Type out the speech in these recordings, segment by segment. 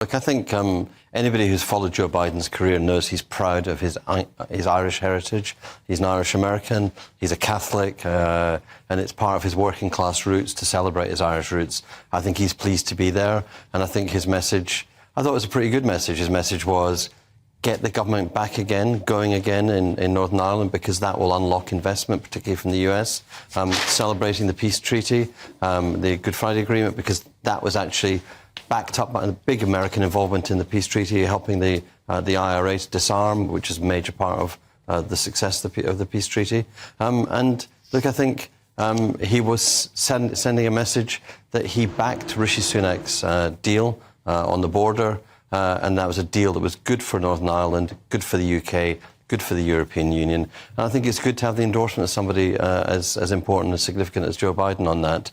Look, I think anybody who's followed Joe Biden's career knows he's proud of his Irish heritage. He's an Irish American, he's a Catholic, and it's part of his working class roots to celebrate his Irish roots. I think he's pleased to be there, and I think his message, I thought it was a pretty good message. His message was, get the government back again, going again in Northern Ireland, because that will unlock investment, particularly from the US. Celebrating the peace treaty, the Good Friday Agreement, because that was actually backed up by a big American involvement in the peace treaty, helping the IRA to disarm, which is a major part of the success of the peace treaty. And look, I think he was sending a message that he backed Rishi Sunak's deal on the border, and that was a deal that was good for Northern Ireland, good for the UK, good for the European Union. And I think it's good to have the endorsement of somebody as important and significant as Joe Biden on that.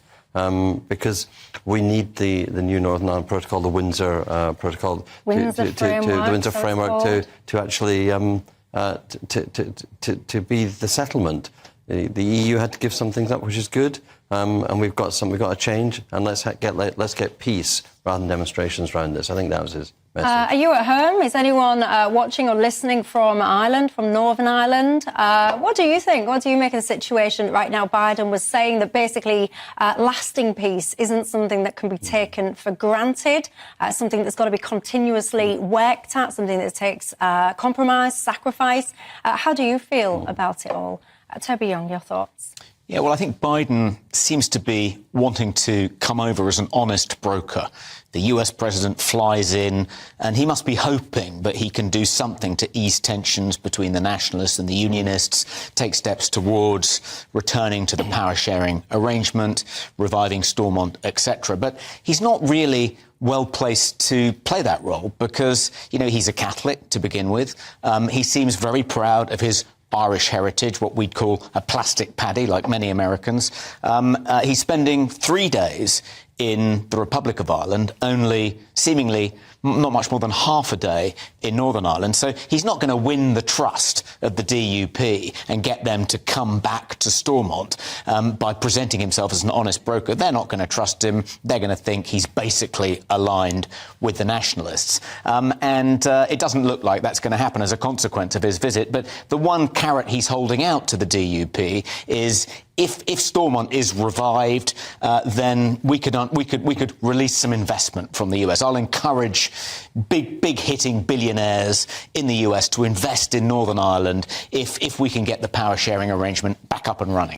Because we need the new Northern Ireland Protocol, the Windsor Protocol, the Windsor Framework to actually to be the settlement. The EU had to give some things up, which is good, and we've got a change, and let's get peace rather than demonstrations around this. I think that was his message. Are you at home? Is anyone watching or listening from Ireland, from Northern Ireland? What do you think? What do you make of the situation right now? Biden was saying that basically lasting peace isn't something that can be taken for granted, something that's got to be continuously worked at, something that takes compromise, sacrifice. How do you feel about it all? Toby Young, your thoughts? Yeah, well, I think Biden seems to be wanting to come over as an honest broker. The US president flies in, and he must be hoping that he can do something to ease tensions between the nationalists and the unionists, take steps towards returning to the power-sharing arrangement, reviving Stormont, etc. But he's not really well placed to play that role because, you know, he's a Catholic to begin with. He seems very proud of his Irish heritage, what we'd call a plastic paddy, like many Americans. He's spending 3 days in the Republic of Ireland, only seemingly not much more than half a day in Northern Ireland. So he's not going to win the trust of the DUP and get them to come back to Stormont by presenting himself as an honest broker. They're not going to trust him. They're going to think he's basically aligned with the nationalists. And it doesn't look like that's going to happen as a consequence of his visit. But the one carrot he's holding out to the DUP is if Stormont is revived, then we could release some investment from the US. I'll encourage big hitting billionaires in the US to invest in Northern Ireland if we can get the power sharing arrangement back up and running.